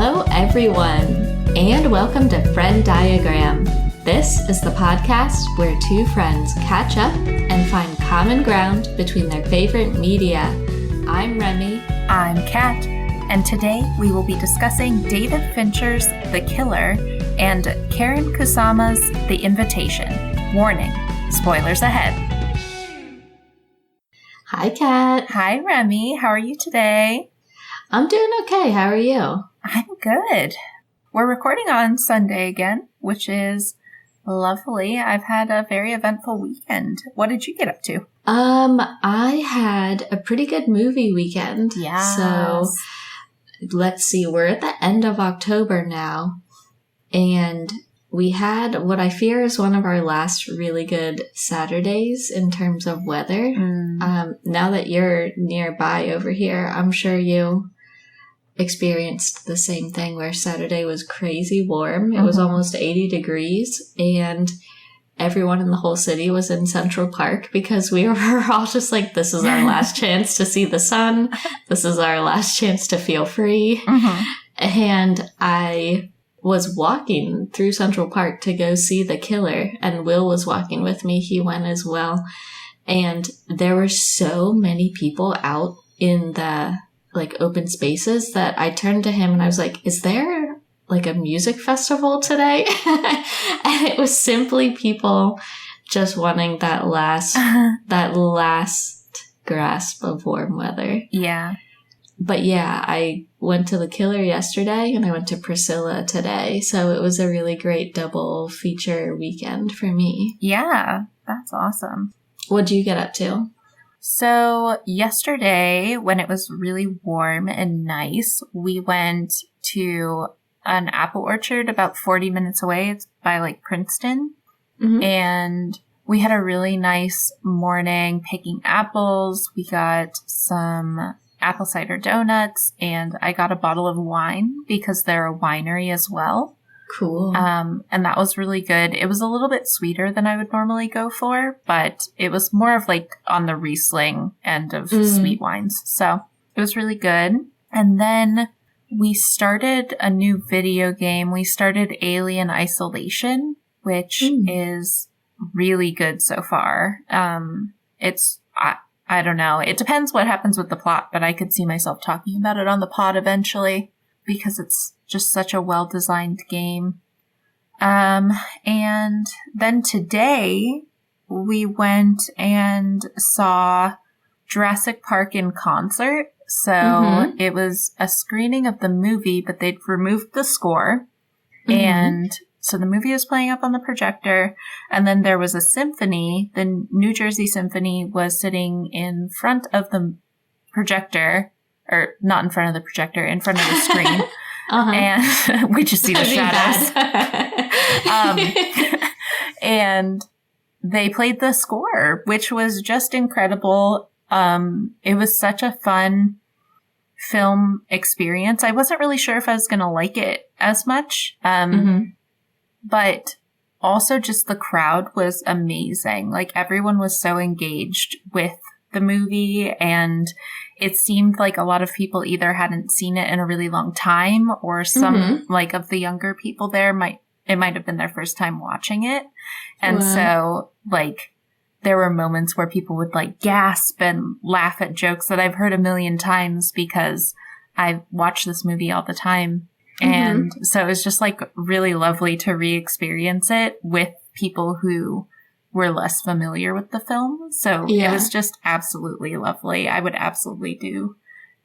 Hello, everyone, and welcome to FrennDiagram. This is the podcast where two friends catch up and find common ground between their favorite media. I'm Remy. I'm Kat, and today we will be discussing David Fincher's The Killer and Karyn Kusama's The Invitation. Warning, spoilers ahead. Hi, Kat. Hi, Remy. How are you today? I'm doing okay. How are you? I'm good. We're recording on Sunday again, which is lovely. I've had a very eventful weekend. What did you get up to? I had a pretty good movie weekend. Yes. So let's see. We're at the end of October now, and we had what I fear is one of our last really good Saturdays in terms of weather. Now that you're nearby over here, I'm sure you experienced the same thing where Saturday was crazy warm. It was almost 80 degrees, and everyone in the whole city was in Central Park because we were all just like, this is our last chance to see the sun. This is our last chance to feel free. And I was walking through Central Park to go see The Killer, and Will was walking with me. He went as well. And there were so many people out in the open spaces that I turned to him and I was like, is there a music festival today? And it was simply people just wanting that last grasp of warm weather. Yeah. But yeah, I went to The Killer yesterday and I went to Priscilla today. So it was a really great double feature weekend for me. Yeah, that's awesome. What'd you get up to? So yesterday, when it was really warm and nice, we went to an apple orchard about 40 minutes away. It's by Princeton. And we had a really nice morning picking apples. We got some apple cider donuts, and I got a bottle of wine because they're a winery as well. Cool. And that was really good. It was a little bit sweeter than I would normally go for, but it was more of on the Riesling end of sweet wines. So it was really good. And then we started a new video game. We started Alien Isolation, which is really good so far. I don't know. It depends what happens with the plot, but I could see myself talking about it on the pod eventually because it's just such a well-designed game. And then today we went and saw Jurassic Park in concert. So it was a screening of the movie, but they'd removed the score. And so the movie was playing up on the projector, and then there was a symphony. The New Jersey Symphony was sitting in front of the projector, or not in front of the projector, in front of the screen. And we just see the shadows. And they played the score, which was just incredible. It was such a fun film experience. I wasn't really sure if I was going to like it as much. But also just the crowd was amazing. Everyone was so engaged with the movie, and it seemed like a lot of people either hadn't seen it in a really long time, or some of the younger people there might have been their first time watching it. And so there were moments where people would gasp and laugh at jokes that I've heard a million times because I watch this movie all the time. And so it was just really lovely to re-experience it with people who were less familiar with the film. So it was just absolutely lovely. I would absolutely do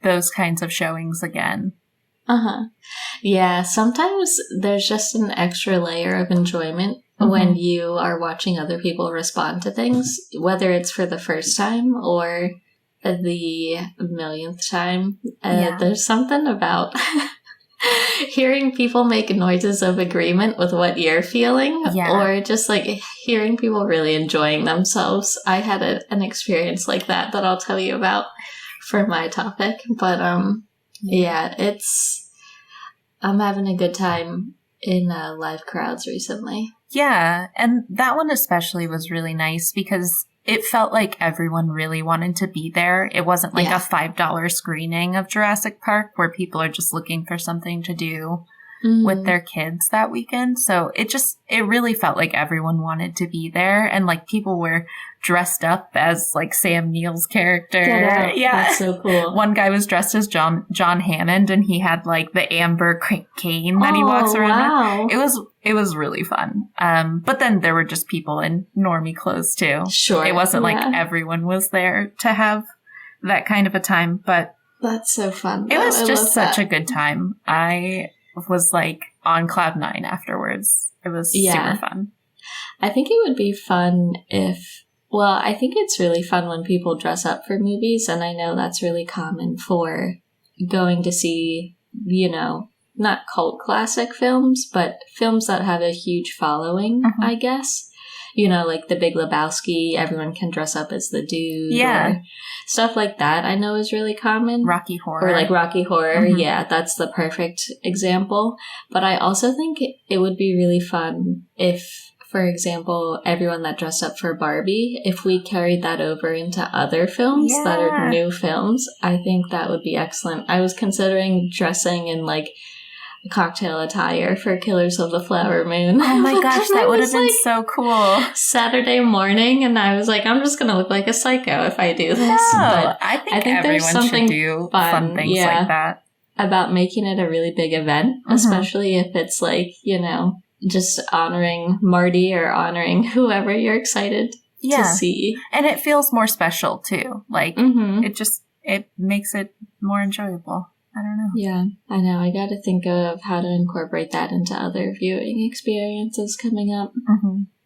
those kinds of showings again. Yeah, sometimes there's just an extra layer of enjoyment when you are watching other people respond to things, whether it's for the first time or the millionth time. There's something about hearing people make noises of agreement with what you're feeling, or just hearing people really enjoying themselves. I had an experience like that I'll tell you about for my topic. But I'm having a good time in live crowds recently. Yeah, and that one especially was really nice because it felt like everyone really wanted to be there. It wasn't like a $5 screening of Jurassic Park where people are just looking for something to do with their kids that weekend. So it really felt like everyone wanted to be there, and like people were dressed up as like Sam Neill's character. Yeah, that's so cool. One guy was dressed as John Hammond, and he had like the amber cane that he walks around with. It was really fun. But then there were just people in normie clothes too. Sure. It wasn't like everyone was there to have that kind of a time, but that's so fun. It was just such a good time. I was like on cloud 9 afterwards. It was super fun. I think it would be fun I think it's really fun when people dress up for movies, and I know that's really common for going to see, not cult classic films, but films that have a huge following, I guess. Like The Big Lebowski, everyone can dress up as the dude. Yeah. Or stuff like that I know is really common. Rocky Horror. Or like Rocky Horror. Yeah, that's the perfect example. But I also think it would be really fun if, for example, everyone that dressed up for Barbie, if we carried that over into other films that are new films, I think that would be excellent. I was considering dressing in like cocktail attire for Killers of the Flower Moon. Oh my gosh, that would have been so cool. Saturday morning, and I was like, I'm just going to look like a psycho if I do this. No, I think everyone should do fun things like that. About making it a really big event, especially if it's like, just honoring Marty or honoring whoever you're excited to see. And it feels more special too. Like, it makes it more enjoyable. I don't know. Yeah, I know. I got to think of how to incorporate that into other viewing experiences coming up.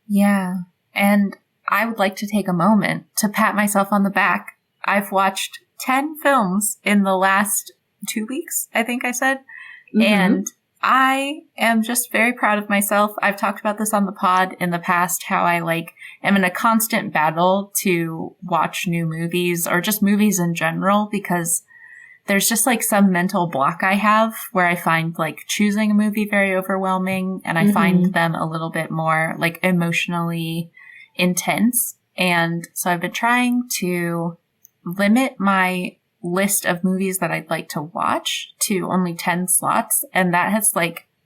Yeah. And I would like to take a moment to pat myself on the back. I've watched 10 films in the last 2 weeks, I think I said. And I am just very proud of myself. I've talked about this on the pod in the past, how I am in a constant battle to watch new movies or just movies in general, because there's just some mental block I have where I find choosing a movie very overwhelming, and I find them a little bit more emotionally intense. And so I've been trying to limit my list of movies that I'd like to watch to only 10 slots. And that has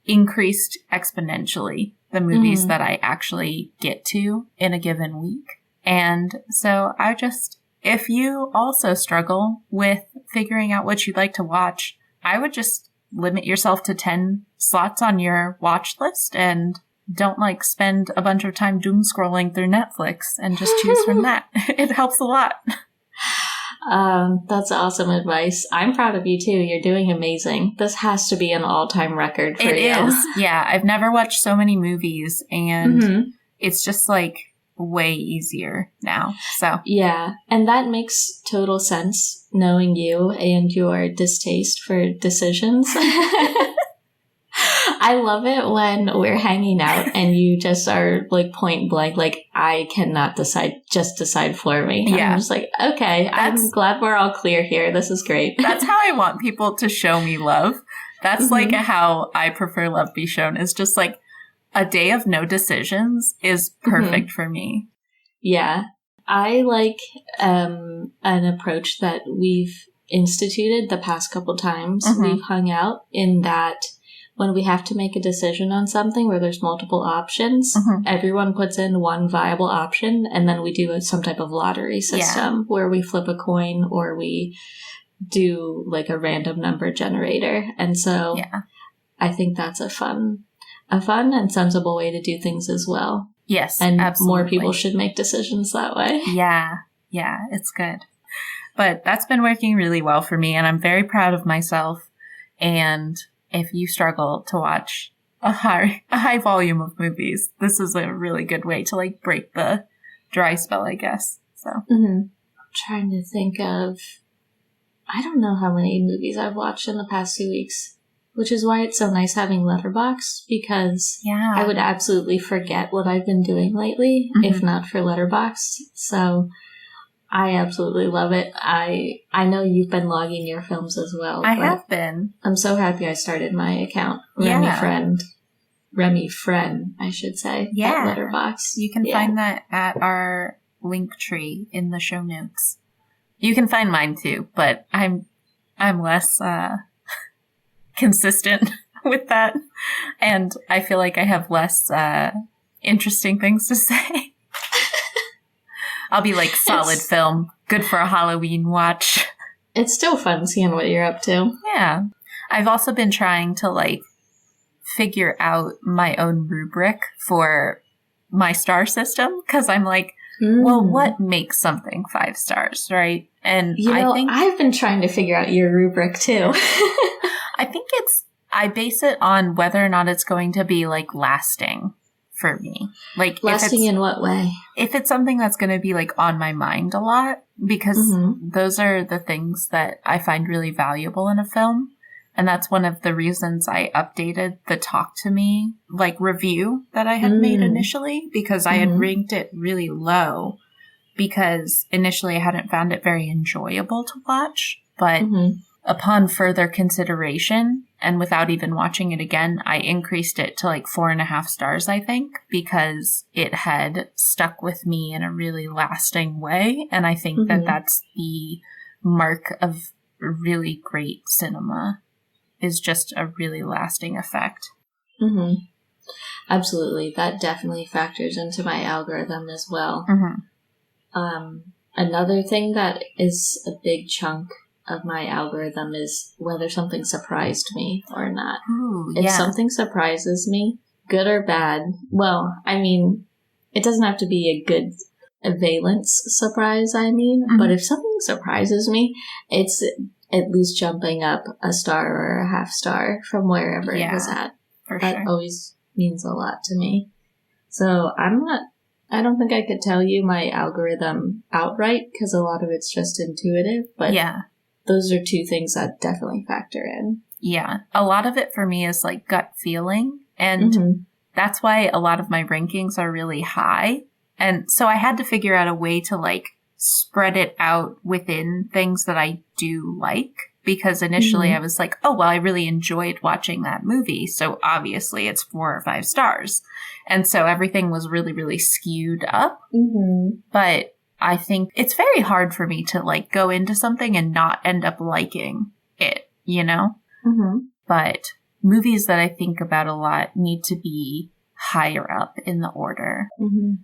increased exponentially the movies that I actually get to in a given week. And so if you also struggle with figuring out what you'd like to watch, I would just limit yourself to 10 slots on your watch list and don't spend a bunch of time doom scrolling through Netflix, and just choose from that. It helps a lot. That's awesome advice. I'm proud of you too. You're doing amazing. This has to be an all-time record for you. It is. Yeah. I've never watched so many movies, and it's just way easier now. So yeah, and that makes total sense, knowing you and your distaste for decisions. I love it when we're hanging out and you just are point blank, I cannot decide, just decide for me. Yeah. I'm just okay, I'm glad we're all clear here. This is great. That's how I want people to show me love. That's how I prefer love be shown, is just a day of no decisions is perfect for me. Yeah. I like an approach that we've instituted the past couple times we've hung out, in that when we have to make a decision on something where there's multiple options, everyone puts in one viable option, and then we do some type of lottery system where we flip a coin or we do a random number generator. And so I think that's a fun and sensible way to do things as well. Yes, and absolutely. More people should make decisions that way. Yeah, it's good. But that's been working really well for me, and I'm very proud of myself. And if you struggle to watch a high volume of movies, this is a really good way to break the dry spell, I guess. So I'm trying to think of, I don't know how many movies I've watched in the past 2 weeks. Which is why it's so nice having Letterboxd, because I would absolutely forget what I've been doing lately if not for Letterboxd. So I absolutely love it. I know you've been logging your films as well. I have been. I'm so happy I started my account, Remy Friend. Remy Frenn, I should say. Yeah. At Letterboxd. You can find that at our link tree in the show notes. You can find mine too, but I'm less consistent with that, and I feel like I have less interesting things to say. I'll be like, solid film, good for a Halloween watch. It's still fun seeing what you're up to. Yeah. I've also been trying to like figure out my own rubric for my star system, because I'm like, well, what makes something 5 stars, right? And I think I've been trying to figure out your rubric too. I think I base it on whether or not it's going to be like lasting for me. Like, lasting in what way? If it's something that's going to be like on my mind a lot, because those are the things that I find really valuable in a film. And that's one of the reasons I updated the Talk to Me like review that I had made initially, because I had ranked it really low because initially I hadn't found it very enjoyable to watch. But upon further consideration and without even watching it again, I increased it to like 4.5 stars, I think, because it had stuck with me in a really lasting way. And I think that that's the mark of really great cinema, is just a really lasting effect. Absolutely. That definitely factors into my algorithm as well. Another thing that is a big chunk of my algorithm is whether something surprised me or not. If something surprises me, good or bad, well, I mean, it doesn't have to be a good valence surprise, but if something surprises me, it's at least jumping up a star or a half star from wherever it was at. That always means a lot to me. So I don't think I could tell you my algorithm outright, because a lot of it's just intuitive, but those are 2 things that definitely factor in. Yeah. A lot of it for me is like gut feeling, and that's why a lot of my rankings are really high. And so I had to figure out a way to like spread it out within things that I do like, because initially I was like, oh, well, I really enjoyed watching that movie, so obviously it's 4 or 5 stars. And so everything was really, really skewed up. But I think it's very hard for me to like go into something and not end up liking it, you know? But movies that I think about a lot need to be higher up in the order.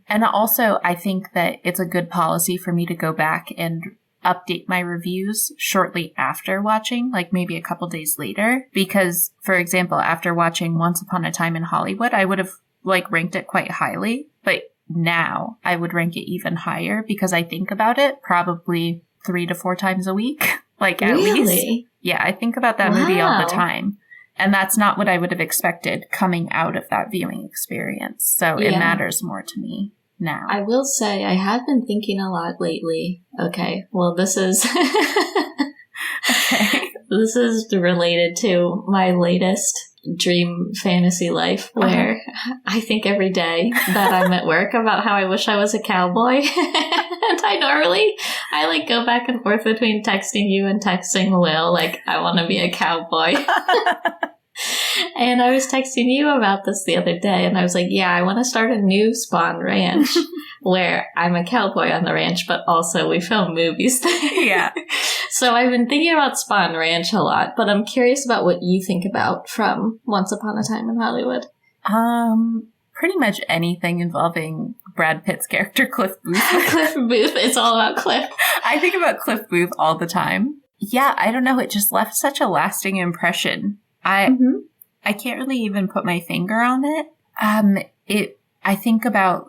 And also, I think that it's a good policy for me to go back and update my reviews shortly after watching, like maybe a couple days later. Because, for example, after watching Once Upon a Time in Hollywood, I would have like ranked it quite highly. But now I would rank it even higher because I think about it probably 3 to 4 times a week. Like at least. Yeah, I think about that movie all the time. And that's not what I would have expected coming out of that viewing experience. So it matters more to me now. I will say I have been thinking a lot lately. Okay, well, this is this is related to my latest dream fantasy life, where I think every day that I'm at work about how I wish I was a cowboy. And I like go back and forth between texting you and texting Will, like, I want to be a cowboy. And I was texting you about this the other day, and I was like, yeah, I want to start a new Spawn Ranch where I'm a cowboy on the ranch, but also we film movies there. Yeah. So I've been thinking about Spawn Ranch a lot, but I'm curious about what you think about from Once Upon a Time in Hollywood. Pretty much anything involving Brad Pitt's character, Cliff Booth. Cliff Booth. It's all about Cliff. I think about Cliff Booth all the time. Yeah, I don't know. It just left such a lasting impression. I can't really even put my finger on it. I think about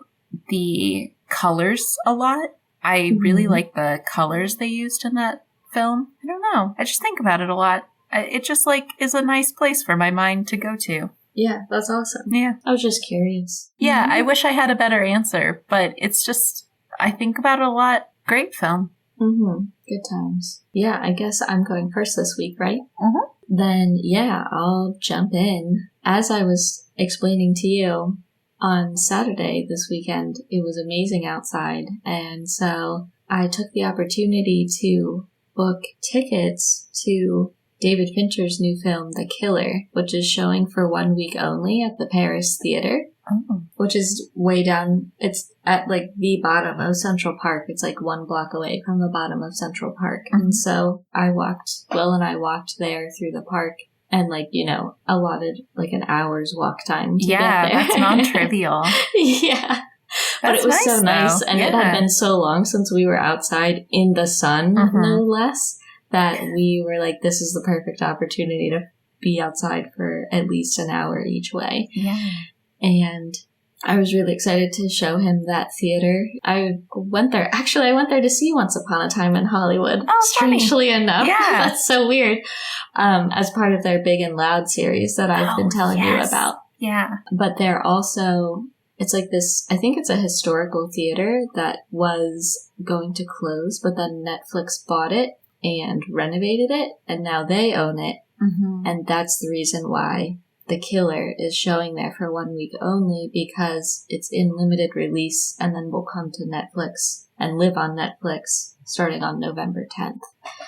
the colors a lot. I really like the colors they used in that film. I don't know. I just think about it a lot. It just like is a nice place for my mind to go to. Yeah, that's awesome. Yeah. I was just curious. Yeah, I wish I had a better answer, but it's just, I think about it a lot. Great film. Good times. Yeah, I guess I'm going first this week, right? Then, yeah, I'll jump in. As I was explaining to you, on Saturday this weekend, it was amazing outside, and so I took the opportunity to book tickets to David Fincher's new film, The Killer, which is showing for 1 week only at the Paris Theater, which is way down. It's at like the bottom of Central Park. It's like 1 block away from the bottom of Central Park. And so Will and I walked there through the park and allotted like an hour's walk time to get there. That's non-trivial. Yeah. But it was so nice, and it had been so long since we were outside in the sun, no less, that we were like, this is the perfect opportunity to be outside for at least an hour each way. Yeah. And I was really excited to show him that theater. I went there to see Once Upon a Time in Hollywood. Oh, strangely enough. Yeah. That's so weird. As part of their Big and Loud series that I've been telling you about. Yeah. But they're also... It's like this, I think it's a historical theater that was going to close, but then Netflix bought it and renovated it, and now they own it. And that's the reason why The Killer is showing there for 1 week only, because it's in limited release and then will come to Netflix and live on Netflix starting on November 10th.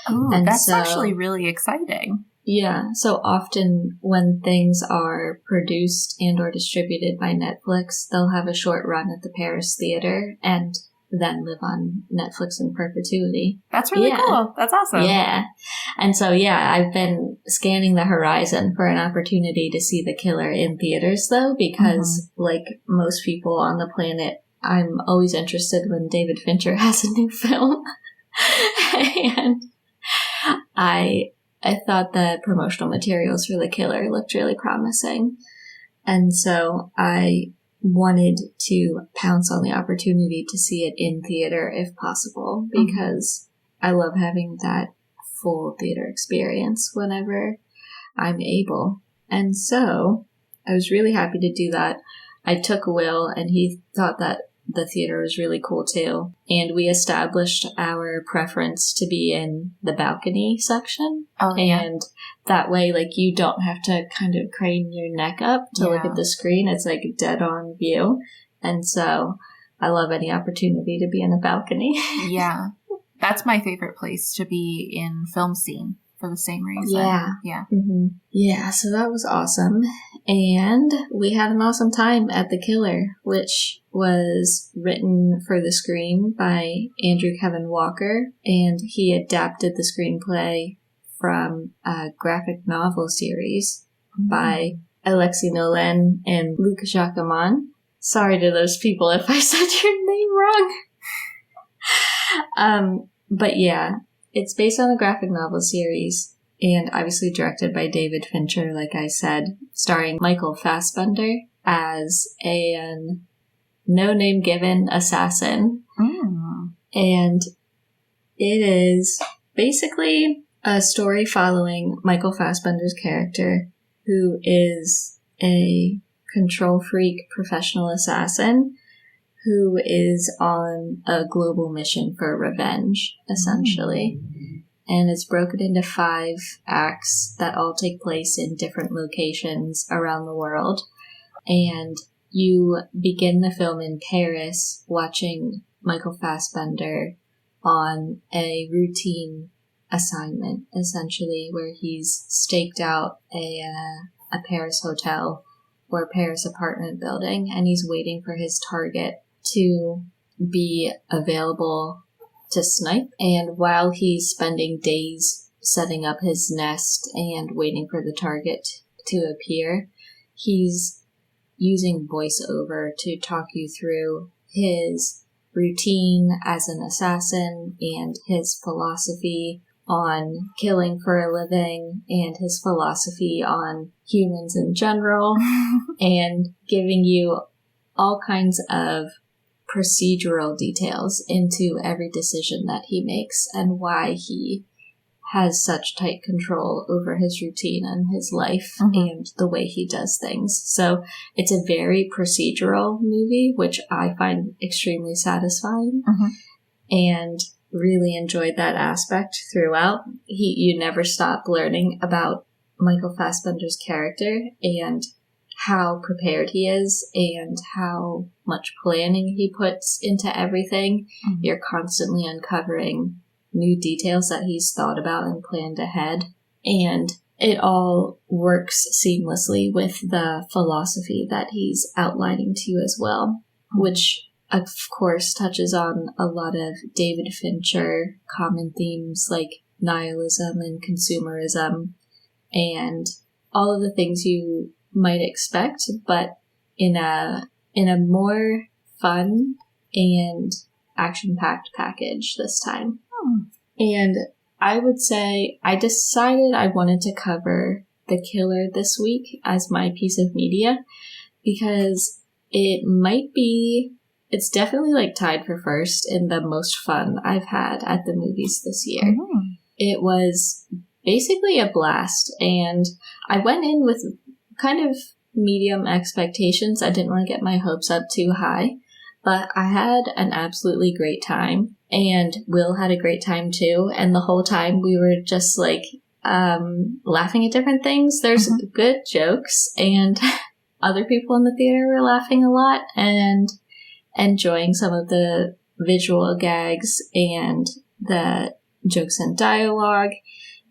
Oh, that's actually really exciting. Yeah, so often when things are produced and or distributed by Netflix, they'll have a short run at the Paris Theater and then live on Netflix in perpetuity. That's really cool. That's awesome. Yeah. And so, I've been scanning the horizon for an opportunity to see The Killer in theaters, though, because like most people on the planet, I'm always interested when David Fincher has a new film. And I thought the promotional materials for The Killer looked really promising. And so I wanted to pounce on the opportunity to see it in theater if possible, because I love having that full theater experience whenever I'm able. And so I was really happy to do that. I took Will, and he thought that the theater was really cool too. And we established our preference to be in the balcony section. Oh, yeah. And that way, like, you don't have to kind of crane your neck up to look at the screen. It's like dead on view. And so I love any opportunity to be in a balcony. Yeah. That's my favorite place to be in film scene for the same reason. Yeah. Yeah, so that was awesome. And we had an awesome time at The Killer, which was written for the screen by Andrew Kevin Walker, and he adapted the screenplay from a graphic novel series by Alexis Nolan and Luc Jacquemin. Sorry to those people if I said your name wrong. But yeah, it's based on the graphic novel series, and obviously directed by David Fincher, like I said, starring Michael Fassbender as a no-name-given assassin. And it is basically a story following Michael Fassbender's character, who is a control freak professional assassin who is on a global mission for revenge, essentially. And it's broken into 5 acts that all take place in different locations around the world. And you begin the film in Paris watching Michael Fassbender on a routine assignment, essentially, where he's staked out a Paris hotel or a Paris apartment building, and he's waiting for his target to be available to snipe. And while he's spending days setting up his nest and waiting for the target to appear, he's using voiceover to talk you through his routine as an assassin and his philosophy on killing for a living and his philosophy on humans in general, and giving you all kinds of procedural details into every decision that he makes and why he has such tight control over his routine and his life and the way he does things. So it's a very procedural movie, which I find extremely satisfying, and really enjoyed that aspect throughout. You never stop learning about Michael Fassbender's character and how prepared he is and how much planning he puts into everything. You're constantly uncovering new details that he's thought about and planned ahead. And it all works seamlessly with the philosophy that he's outlining to you as well, which of course touches on a lot of David Fincher common themes like nihilism and consumerism and all of the things you might expect, but in a more fun and action-packed package this time. And I would say I decided I wanted to cover The Killer this week as my piece of media because it's definitely like tied for first in the most fun I've had at the movies this year. It was basically a blast, and I went in with kind of medium expectations. I didn't want to get my hopes up too high, but I had an absolutely great time, and Will had a great time too, and the whole time we were just like laughing at different things. There's good jokes, and other people in the theater were laughing a lot and enjoying some of the visual gags and the jokes and dialogue.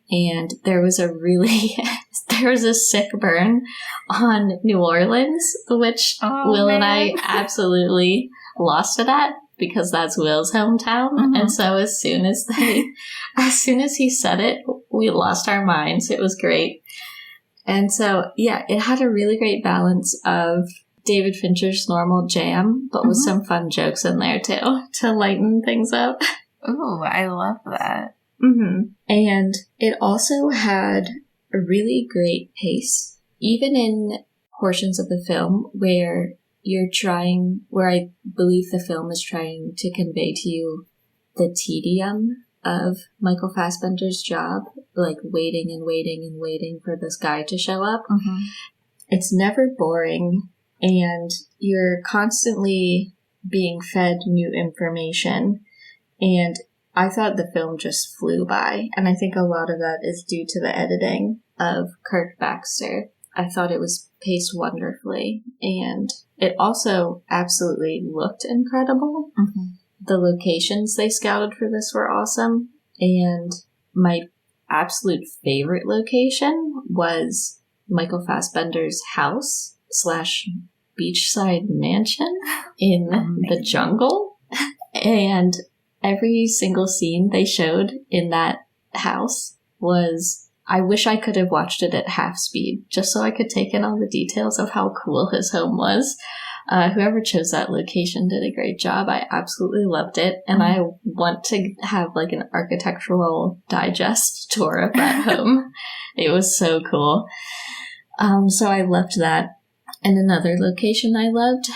And there was a sick burn on New Orleans, which Will and I absolutely lost it at because that's Will's hometown. And so as soon as he said it, we lost our minds. It was great. And so, yeah, it had a really great balance of David Fincher's normal jam, but with some fun jokes in there too to lighten things up. Ooh, I love that. And it also had a really great pace, even in portions of the film where I believe the film is trying to convey to you the tedium of Michael Fassbender's job, like waiting and waiting and waiting for this guy to show up. It's never boring, and you're constantly being fed new information, and I thought the film just flew by, and I think a lot of that is due to the editing of Kirk Baxter. I thought it was paced wonderfully, and it also absolutely looked incredible. The locations they scouted for this were awesome, and my absolute favorite location was Michael Fassbender's house / beachside mansion in the jungle, and every single scene they showed in that house was, I wish I could have watched it at half speed, just so I could take in all the details of how cool his home was. Whoever chose that location did a great job. I absolutely loved it, and I want to have like an architectural digest tour of that home. It was so cool. So I loved that. And another location I loved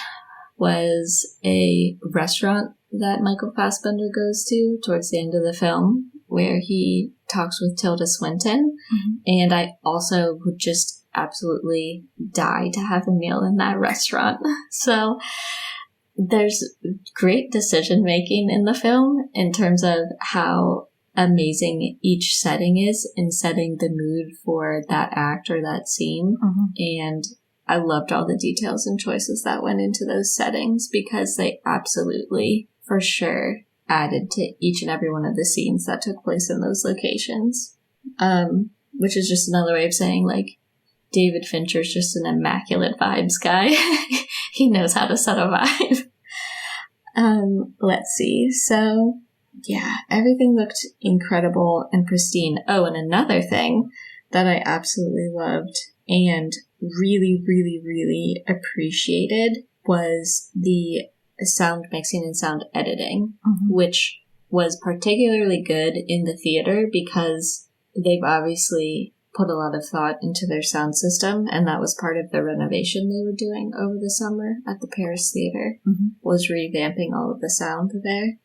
was a restaurant that Michael Fassbender goes to towards the end of the film, where he talks with Tilda Swinton. And I also would just absolutely die to have a meal in that restaurant. So there's great decision making in the film in terms of how amazing each setting is in setting the mood for that act or that scene. And I loved all the details and choices that went into those settings because they absolutely, for sure, added to each and every one of the scenes that took place in those locations. Which is just another way of saying, like, David Fincher's just an immaculate vibes guy. He knows how to set a vibe. Let's see. So, yeah, everything looked incredible and pristine. Oh, and another thing that I absolutely loved and really, really, really appreciated was the sound mixing and sound editing, which was particularly good in the theater because they've obviously put a lot of thought into their sound system, and that was part of the renovation they were doing over the summer at the Paris Theater, was revamping all of the sound there,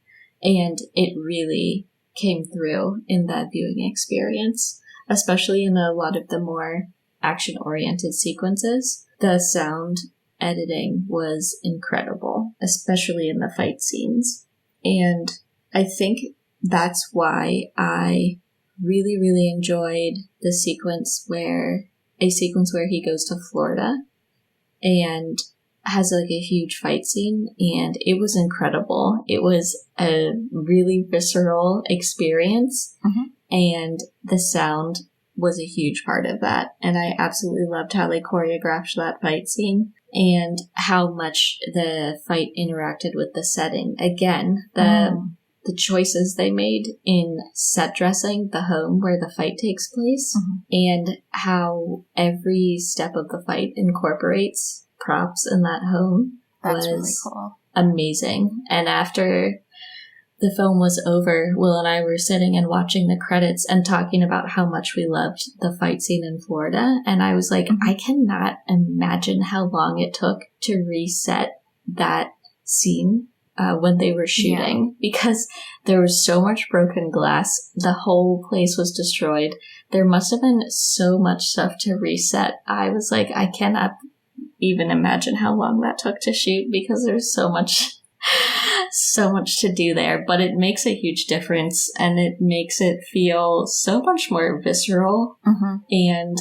and it really came through in that viewing experience, especially in a lot of the more action-oriented sequences. The sound editing was incredible, especially in the fight scenes, and I think that's why I really, really enjoyed the sequence where he goes to Florida and has like a huge fight scene, and it was incredible. It was a really visceral experience, and the sound was a huge part of that. And I absolutely loved how they choreographed that fight scene and how much the fight interacted with the setting. Again, the choices they made in set dressing the home where the fight takes place, and how every step of the fight incorporates props in that home. That's really cool. Amazing. And after the film was over, Will and I were sitting and watching the credits and talking about how much we loved the fight scene in Florida. And I was like, I cannot imagine how long it took to reset that scene when they were shooting, because there was so much broken glass. The whole place was destroyed. There must have been so much stuff to reset. I was like, I cannot even imagine how long that took to shoot, because there's so much to do there. But it makes a huge difference, and it makes it feel so much more visceral, and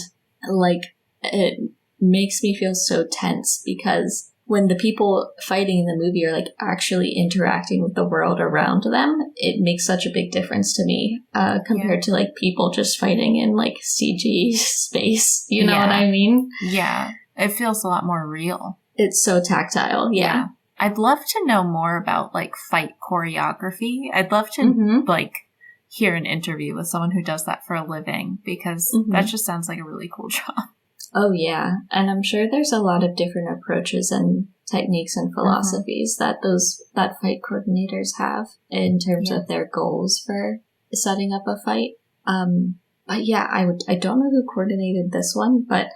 like it makes me feel so tense, because when the people fighting in the movie are like actually interacting with the world around them, it makes such a big difference to me compared to like people just fighting in like CG space. You know what I mean? Yeah. It feels a lot more real. It's so tactile. Yeah. I'd love to know more about like fight choreography. I'd love to like hear an interview with someone who does that for a living, because that just sounds like a really cool job. Oh, yeah. And I'm sure there's a lot of different approaches and techniques and philosophies that fight coordinators have in terms of their goals for setting up a fight. But yeah, I don't know who coordinated this one, but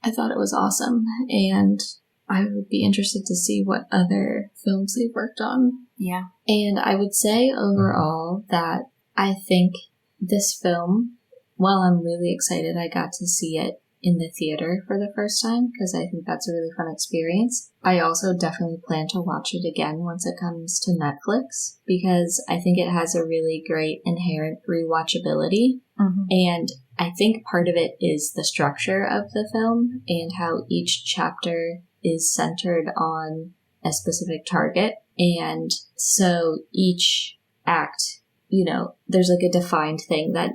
I thought it was awesome. And I would be interested to see what other films they've worked on. Yeah. And I would say overall that I think this film, while I'm really excited I got to see it in the theater for the first time, because I think that's a really fun experience, I also definitely plan to watch it again once it comes to Netflix, because I think it has a really great inherent rewatchability. And I think part of it is the structure of the film and how each chapter is centered on a specific target. And so each act, you know, there's like a defined thing that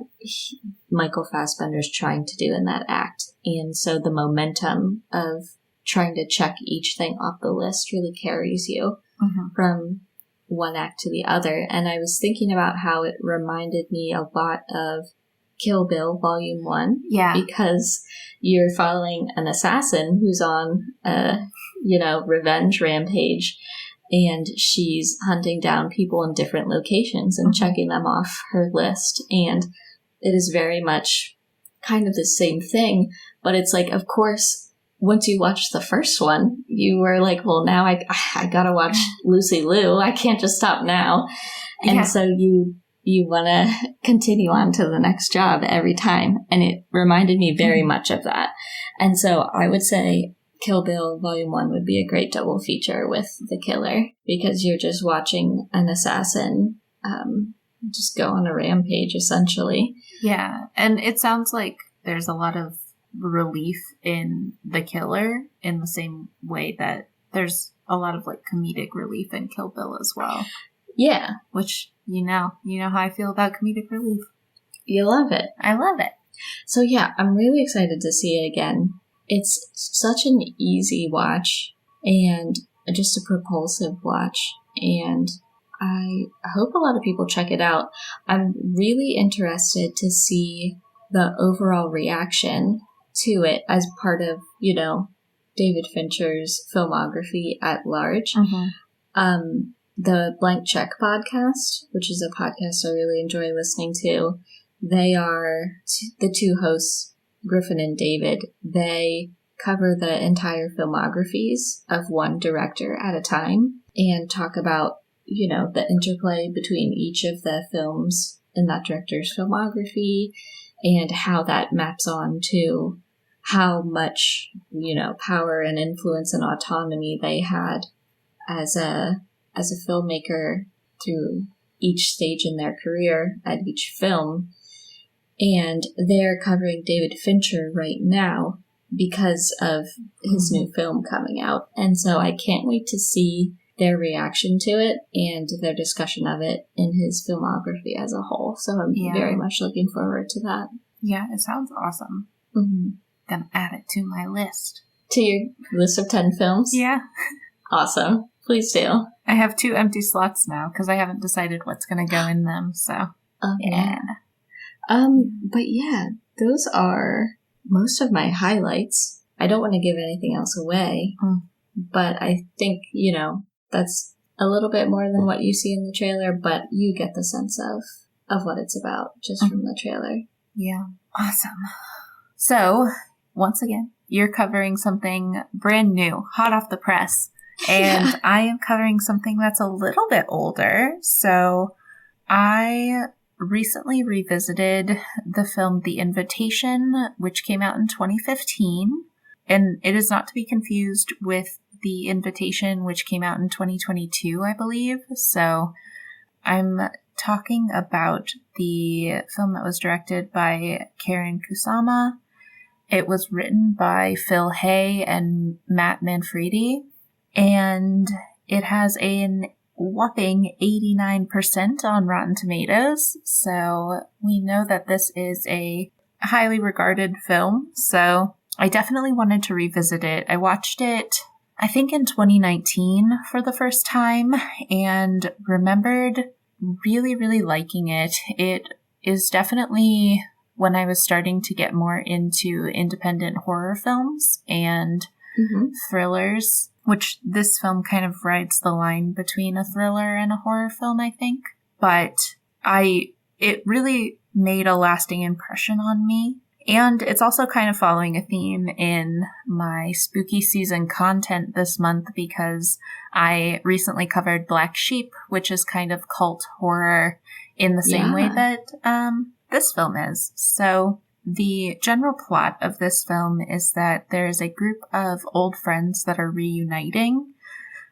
Michael Fassbender's trying to do in that act. And so the momentum of trying to check each thing off the list really carries you from one act to the other. And I was thinking about how it reminded me a lot of Kill Bill Volume 1. Yeah. Because you're following an assassin who's on a, revenge rampage, and she's hunting down people in different locations and checking them off her list. And it is very much kind of the same thing, but it's like, of course, once you watch the first one, you were like, well, now I gotta watch Lucy Liu. I can't just stop now. And so you want to continue on to the next job every time. And it reminded me very much of that. And so I would say Kill Bill Volume 1 would be a great double feature with The Killer, because you're just watching an assassin just go on a rampage, essentially. Yeah. And it sounds like there's a lot of relief in The Killer, in the same way that there's a lot of like comedic relief in Kill Bill as well. Yeah. Which, you know how I feel about comedic relief. You love it. I love it. So yeah, I'm really excited to see it again. It's such an easy watch and just a propulsive watch. And I hope a lot of people check it out. I'm really interested to see the overall reaction to it as part of, David Fincher's filmography at large. The Blank Check podcast, which is a podcast I really enjoy listening to, they are the two hosts, Griffin and David. They cover the entire filmographies of one director at a time and talk about, the interplay between each of the films in that director's filmography and how that maps on to how much, power and influence and autonomy they had as a filmmaker through each stage in their career at each film. And they're covering David Fincher right now because of his new film coming out. And so I can't wait to see their reaction to it and their discussion of it in his filmography as a whole. So I'm very much looking forward to that. Yeah, it sounds awesome. Mm-hmm. Gonna add it to my list. To your list of 10 films? Yeah. Awesome. Please do. I have 2 empty slots now because I haven't decided what's going to go in them, so. Yeah. But yeah, those are most of my highlights. I don't want to give anything else away, but I think, that's a little bit more than what you see in the trailer, but you get the sense of what it's about just from the trailer. Yeah. Awesome. So, once again, you're covering something brand new, hot off the press. And I am covering something that's a little bit older. So I recently revisited the film The Invitation, which came out in 2015. And it is not to be confused with The Invitation, which came out in 2022, I believe. So I'm talking about the film that was directed by Karyn Kusama. It was written by Phil Hay and Matt Manfredi. And it has a whopping 89% on Rotten Tomatoes. So we know that this is a highly regarded film. So I definitely wanted to revisit it. I watched it, I think, in 2019 for the first time and remembered really, really liking it. It is definitely when I was starting to get more into independent horror films and thrillers, which this film kind of rides the line between a thriller and a horror film, I think. But it really made a lasting impression on me. And it's also kind of following a theme in my spooky season content this month because I recently covered Black Sheep, which is kind of cult horror in the same way that this film is. So the general plot of this film is that there is a group of old friends that are reuniting.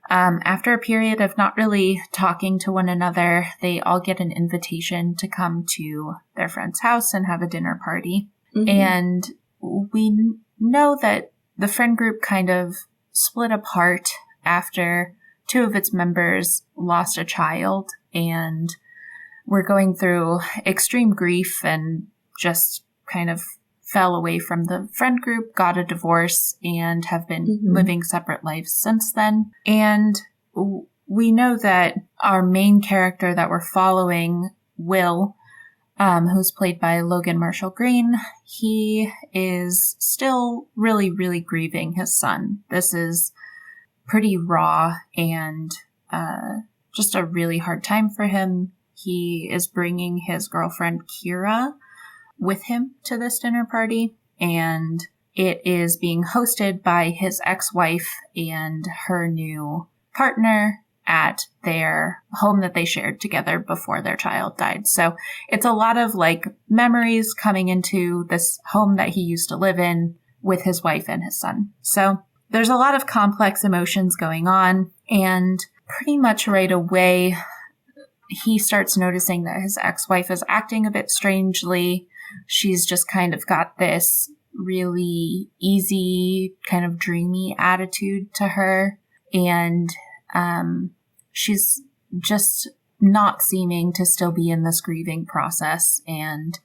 After a period of not really talking to one another, they all get an invitation to come to their friend's house and have a dinner party. And we know that the friend group kind of split apart after 2 of its members lost a child and were going through extreme grief and just kind of fell away from the friend group, got a divorce, and have been living separate lives since then. And we know that our main character that we're following, Will, who's played by Logan Marshall Green, he is still really, really grieving his son. This is pretty raw and just a really hard time for him. He is bringing his girlfriend, Kira, with him to this dinner party, and it is being hosted by his ex-wife and her new partner at their home that they shared together before their child died. So it's a lot of memories coming into this home that he used to live in with his wife and his son. So there's a lot of complex emotions going on, and pretty much right away he starts noticing that his ex-wife is acting a bit strangely. She's just kind of got this really easy, kind of dreamy attitude to her. And she's just not seeming to still be in this grieving process. And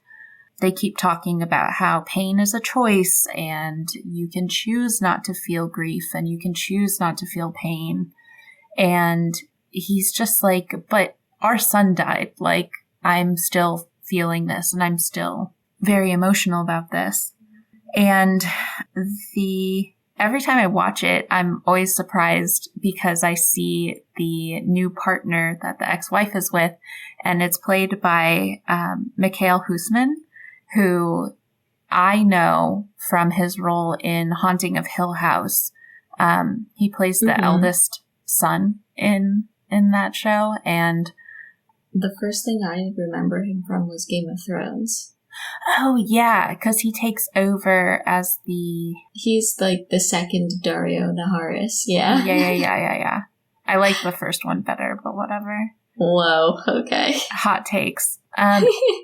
they keep talking about how pain is a choice and you can choose not to feel grief and you can choose not to feel pain. And he's just like, but our son died. I'm still feeling this and I'm still very emotional about this. And every time I watch it, I'm always surprised because I see the new partner that the ex-wife is with, and it's played by Mikhail Husman, who I know from his role in Haunting of Hill House. He plays the eldest son in that show, and the first thing I remember him from was Game of Thrones. Oh, yeah, because he takes over as He's the second Dario Naharis, yeah. Yeah. I like the first one better, but whatever. Whoa, okay. Hot takes.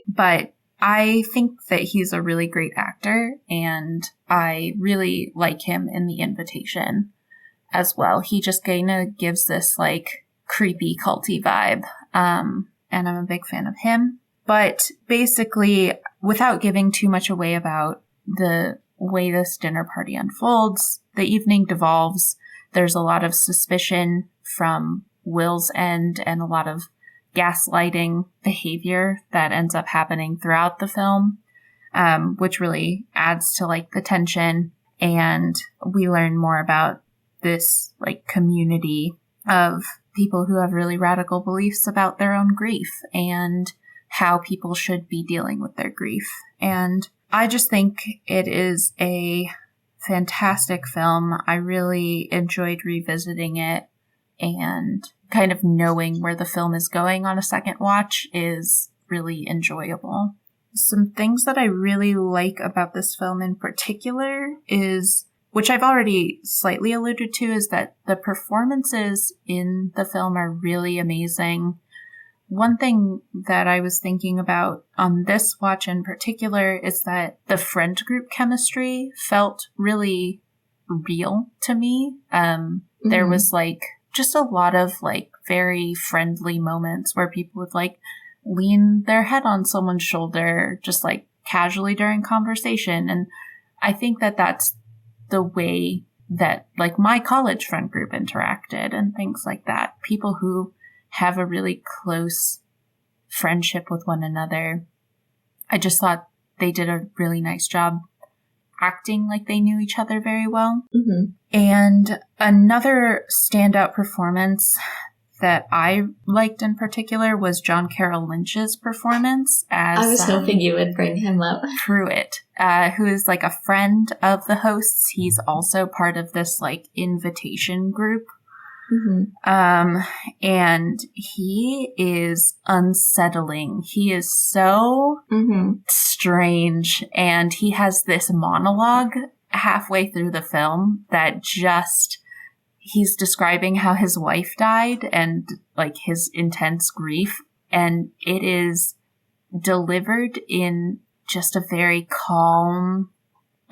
But I think that he's a really great actor, and I really like him in The Invitation as well. He just kind of gives this, creepy, culty vibe, and I'm a big fan of him. But basically, without giving too much away about the way this dinner party unfolds, the evening devolves. There's a lot of suspicion from Will's end and a lot of gaslighting behavior that ends up happening throughout the film, which really adds to like the tension. And we learn more about this like community of people who have really radical beliefs about their own grief and how people should be dealing with their grief. And I just think it is a fantastic film. I really enjoyed revisiting it, and kind of knowing where the film is going on a second watch is really enjoyable. Some things that I really like about this film in particular is, which I've already slightly alluded to, is that the performances in the film are really amazing. One thing that I was thinking about on this watch in particular is that the friend group chemistry felt really real to me. There was like just a lot of like very friendly moments where people would like lean their head on someone's shoulder just like casually during conversation. And I think that that's the way that like my college friend group interacted and things like that. People who have a really close friendship with one another. I just thought they did a really nice job acting like they knew each other very well. And another standout performance that I liked in particular was John Carroll Lynch's performance as I was hoping you would bring him up. Pruitt, who is like a friend of the hosts. He's also part of this like invitation group. And he is unsettling. He is so strange, and he has this monologue halfway through the film that just, he's describing how his wife died and like his intense grief, and it is delivered in just a very calm,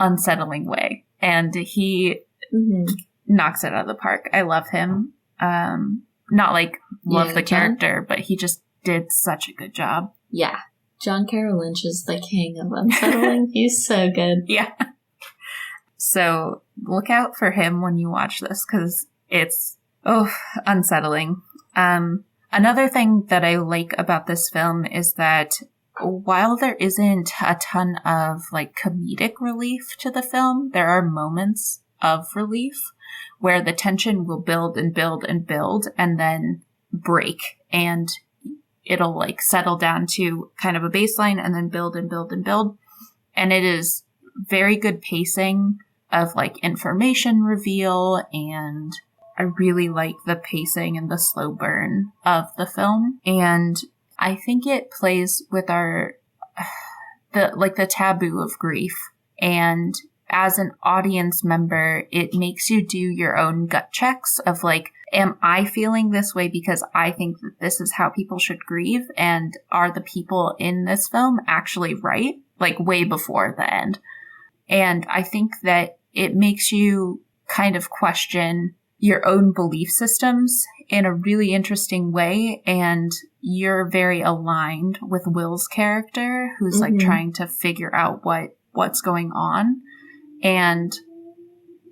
unsettling way, and he knocks it out of the park. I love him. Not like love the character, but he just did such a good job. Yeah. John Carroll Lynch is the king of unsettling. He's so good. Yeah. So look out for him when you watch this, because it's, unsettling. Another thing that I like about this film is that while there isn't a ton of like comedic relief to the film, there are moments of relief where the tension will build and build and build and then break, and it'll like settle down to kind of a baseline and then build and build and build. And it is very good pacing of like information reveal, and I really like the pacing and the slow burn of the film. And I think it plays with the taboo of grief, and as an audience member, it makes you do your own gut checks of like, am I feeling this way because I think that this is how people should grieve? And are the people in this film actually right? Like way before the end. And I think that it makes you kind of question your own belief systems in a really interesting way. And you're very aligned with Will's character, who's like trying to figure out what's going on, and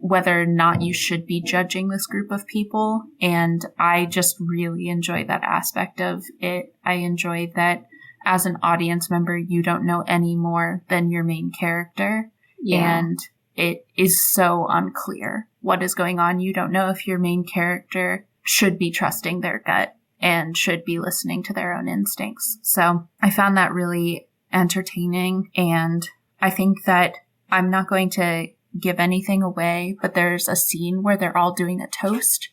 whether or not you should be judging this group of people. And I just really enjoy that aspect of it. I enjoy that as an audience member, you don't know any more than your main character. Yeah. And it is so unclear what is going on. You don't know if your main character should be trusting their gut and should be listening to their own instincts. So I found that really entertaining. And I think that I'm not going to give anything away, but there's a scene where they're all doing a toast,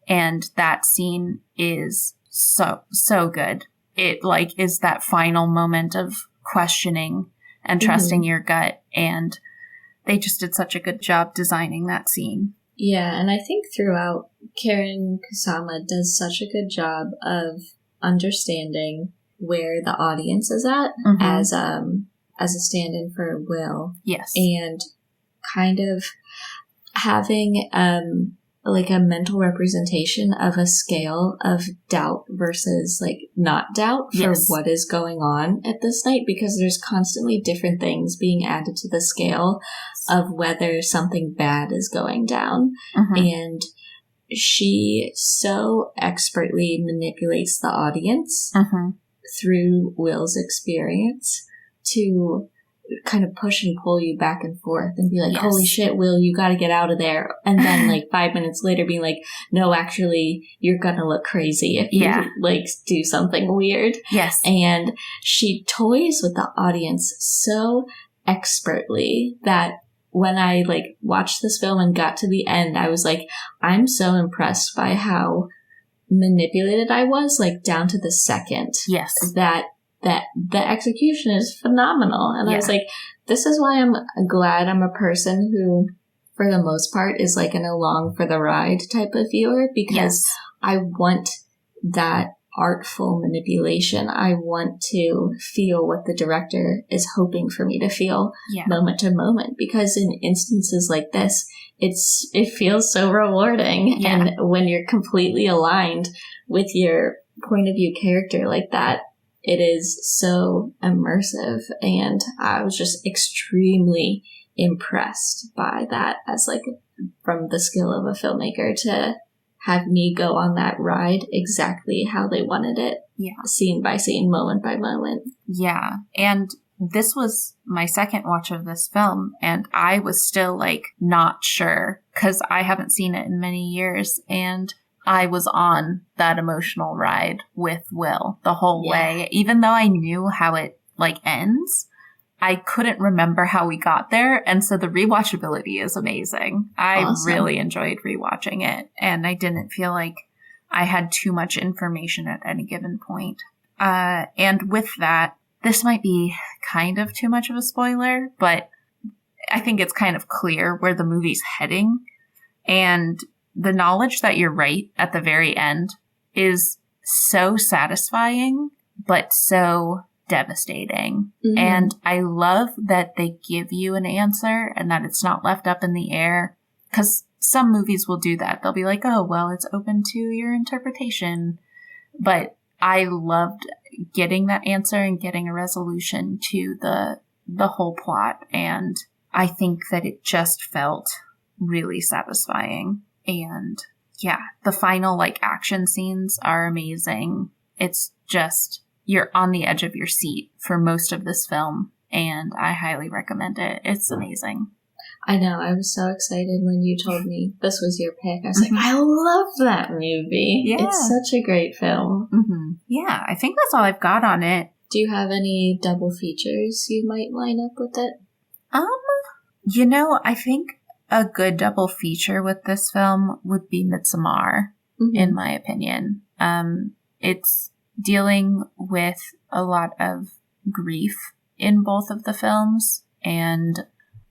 and that scene is so good. It like is that final moment of questioning and trusting your gut, and they just did such a good job designing that scene. Yeah, and I think throughout, Karyn Kusama does such a good job of understanding where the audience is at as a stand-in for Will. Yes. And kind of having like a mental representation of a scale of doubt versus like not doubt for what is going on at this night, because there's constantly different things being added to the scale of whether something bad is going down. And she so expertly manipulates the audience through Will's experience to kind of push and pull you back and forth and be like, holy shit, Will, you got to get out of there. And then like 5 minutes later being like, no, actually, you're going to look crazy if you like do something weird. And she toys with the audience so expertly that when I like watched this film and got to the end, I was like, I'm so impressed by how manipulated I was, like down to the second. That the execution is phenomenal. And I was like, this is why I'm glad I'm a person who, for the most part, is like an along for the ride type of viewer, because I want that artful manipulation. I want to feel what the director is hoping for me to feel moment to moment, because in instances like this, it feels so rewarding. And when you're completely aligned with your point of view character like that, it is so immersive, and I was just extremely impressed by that as like from the skill of a filmmaker to have me go on that ride exactly how they wanted it, scene by scene, moment by moment. And this was my second watch of this film, and I was still like not sure because I haven't seen it in many years, and I was on that emotional ride with Will the whole way. Even though I knew how it like ends, I couldn't remember how we got there. And so the rewatchability is amazing. I really enjoyed rewatching it, and I didn't feel like I had too much information at any given point. And with that, this might be kind of too much of a spoiler, but I think it's kind of clear where the movie's heading. And the knowledge that you're right at the very end is so satisfying, but so devastating. And I love that they give you an answer and that it's not left up in the air, because some movies will do that. They'll be like, oh, well, it's open to your interpretation. But I loved getting that answer and getting a resolution to the whole plot. And I think that it just felt really satisfying. And the final like action scenes are amazing. It's just, you're on the edge of your seat for most of this film, and I highly recommend it. It's amazing. I know. I was so excited when you told me this was your pick. I was like, I love that movie. It's such a great film. Yeah, I think that's all I've got on it. Do you have any double features you might line up with it? I think a good double feature with this film would be Midsommar, in my opinion. It's dealing with a lot of grief in both of the films, and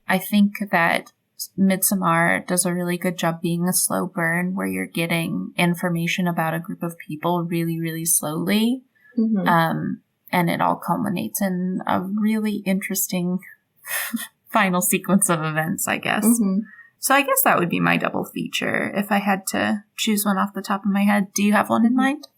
I think that Midsommar does a really good job being a slow burn where you're getting information about a group of people really, really slowly. And it all culminates in a really interesting final sequence of events, I guess. So I guess that would be my double feature if I had to choose one off the top of my head. Do you have one in mind?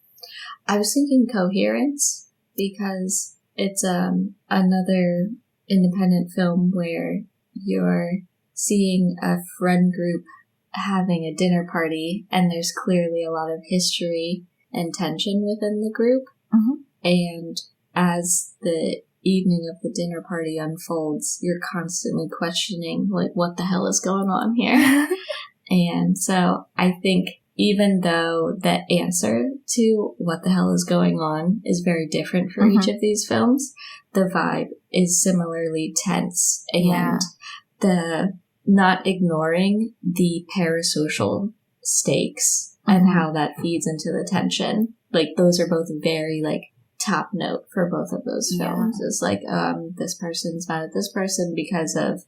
I was thinking Coherence, because it's another independent film where you're seeing a friend group having a dinner party, and there's clearly a lot of history and tension within the group. And as the evening of the dinner party unfolds, you're constantly questioning, like, what the hell is going on here? And so I think even though the answer to what the hell is going on is very different for each of these films, the vibe is similarly tense. And the not ignoring the parasocial stakes and how that feeds into the tension. Like, those are both very, like, top note for both of those films. Is like, this person's mad at this person because of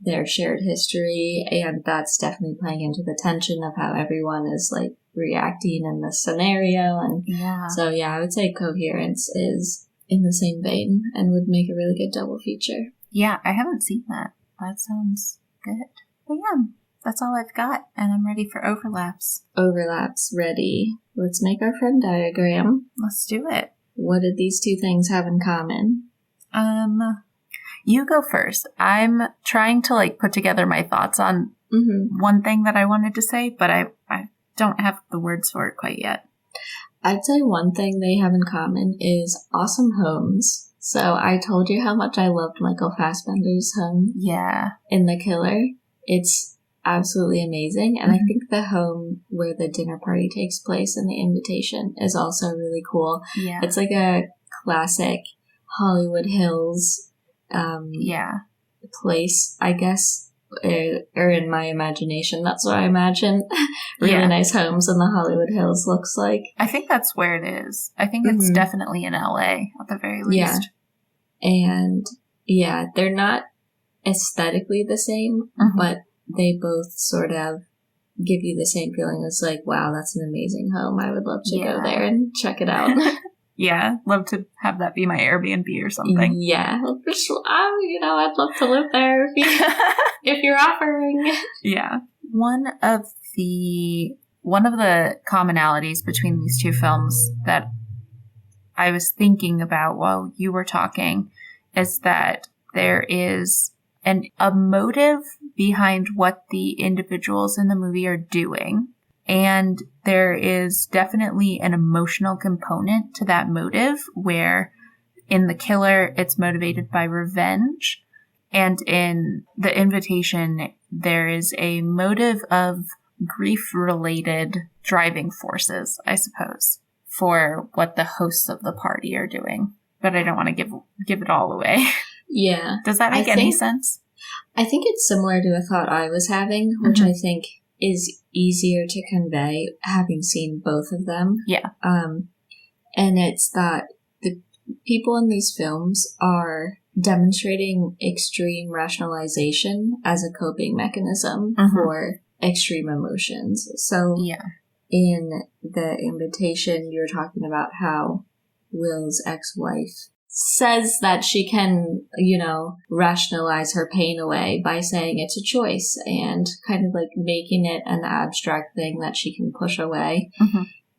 their shared history, and that's definitely playing into the tension of how everyone is like reacting in this scenario. And so I would say Coherence is in the same vein and would make a really good double feature. I haven't seen that. That sounds good. But that's all I've got, and I'm ready for overlaps. Overlaps ready. Let's make our FrennDiagram. Let's do it. What did these two things have in common? You go first. I'm trying to put together my thoughts on one thing that I wanted to say, but I don't have the words for it quite yet. I'd say one thing they have in common is awesome homes. So I told you how much I loved Michael Fassbender's home. Yeah. In The Killer. It's absolutely amazing. And I think the home where the dinner party takes place in The Invitation is also really cool. Yeah. It's like a classic Hollywood Hills place, I guess, or in my imagination. That's what I imagine really nice homes in the Hollywood Hills looks like. I think that's where it is. I think it's definitely in LA at the very least. Yeah. And they're not aesthetically the same, but they both sort of give you the same feeling. It's like, wow, that's an amazing home. I would love to go there and check it out. Yeah, love to have that be my Airbnb or something. Yeah, I'd love to live there if you're offering. Yeah. One of the commonalities between these two films that I was thinking about while you were talking is that there is a motive behind what the individuals in the movie are doing. And there is definitely an emotional component to that motive where in The Killer, it's motivated by revenge. And in The Invitation, there is a motive of grief-related driving forces, I suppose, for what the hosts of the party are doing. But I don't want to give it all away. Yeah. Does that make any sense? I think it's similar to a thought I was having, which I think is easier to convey having seen both of them. Yeah. And it's that the people in these films are demonstrating extreme rationalization as a coping mechanism for extreme emotions. So in The Invitation, you're talking about how Will's ex-wife says that she can, rationalize her pain away by saying it's a choice and kind of making it an abstract thing that she can push away.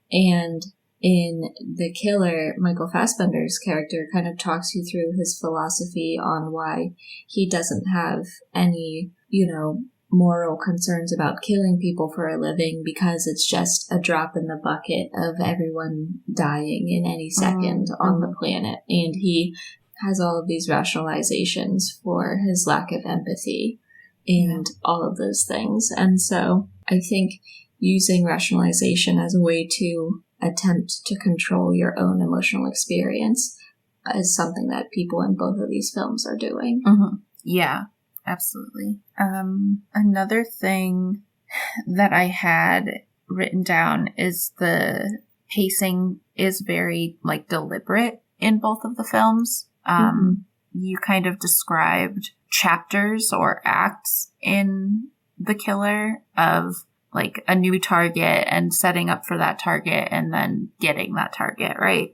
And in The Killer, Michael Fassbender's character kind of talks you through his philosophy on why he doesn't have any, moral concerns about killing people for a living because it's just a drop in the bucket of everyone dying in any second on the planet. And he has all of these rationalizations for his lack of empathy and all of those things. And so I think using rationalization as a way to attempt to control your own emotional experience is something that people in both of these films are doing. Yeah. Absolutely. Another thing that I had written down is the pacing is very deliberate in both of the films. You kind of described chapters or acts in The Killer of a new target and setting up for that target and then getting that target, right?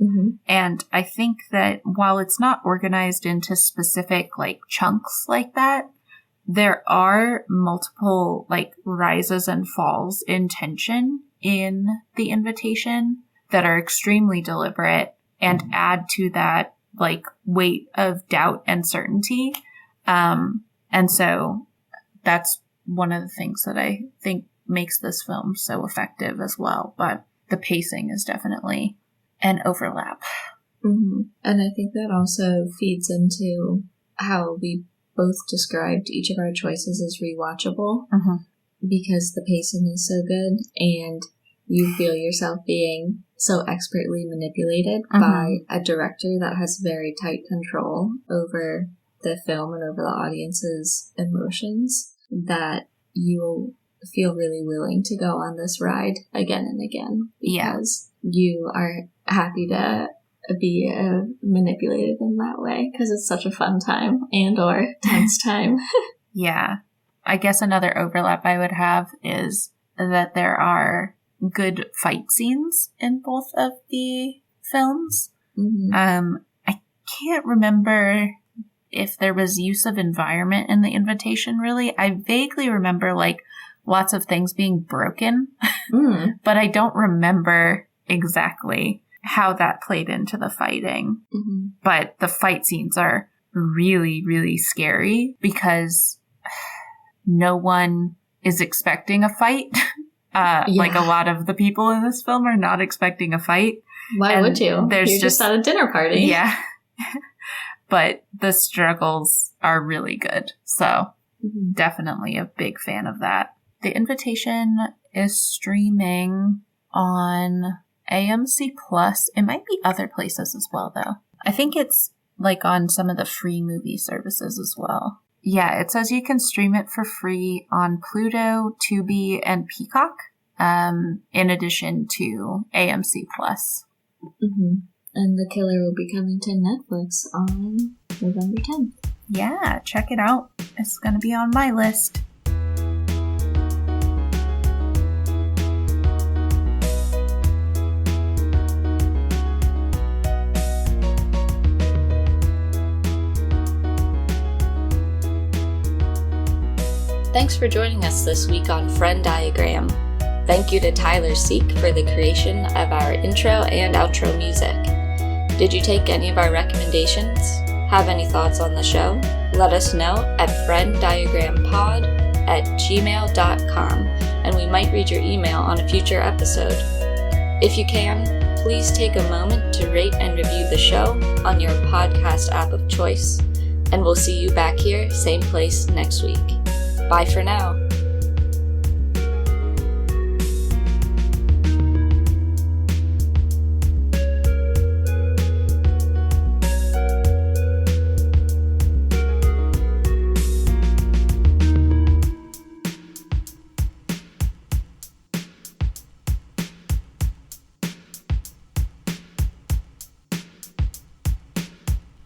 And I think that while it's not organized into specific chunks like that, there are multiple rises and falls in tension in The Invitation that are extremely deliberate and add to that weight of doubt and certainty. And so that's one of the things that I think makes this film so effective as well. But the pacing is definitely an overlap. And I think that also feeds into how we both described each of our choices as rewatchable because the pacing is so good and you feel yourself being so expertly manipulated by a director that has very tight control over the film and over the audience's emotions that you feel really willing to go on this ride again and again because you are happy to be manipulated in that way because it's such a fun time and or tense time. Yeah. I guess another overlap I would have is that there are good fight scenes in both of the films. I can't remember if there was use of environment in The Invitation, really. I vaguely remember lots of things being broken, but I don't remember exactly how that played into the fighting. Mm-hmm. But the fight scenes are really, really scary because no one is expecting a fight. Like a lot of the people in this film are not expecting a fight. Why would you? You're just at a dinner party. Yeah. But the struggles are really good. So definitely a big fan of that. The Invitation is streaming on AMC Plus. It might be other places as well, though. I think it's like on some of the free movie services as well. Yeah, it says you can stream it for free on Pluto, Tubi, and Peacock, in addition to AMC Plus. Mm-hmm. And The Killer will be coming to Netflix on November 10th. Yeah, check it out. It's going to be on my list. Thanks for joining us this week on FrennDiagram. Thank you to Tyler Seek for the creation of our intro and outro music. Did you take any of our recommendations? Have any thoughts on the show? Let us know at FrennDiagramPod@gmail.com, and we might read your email on a future episode. If you can, please take a moment to rate and review the show on your podcast app of choice, and we'll see you back here, same place next week. Bye for now.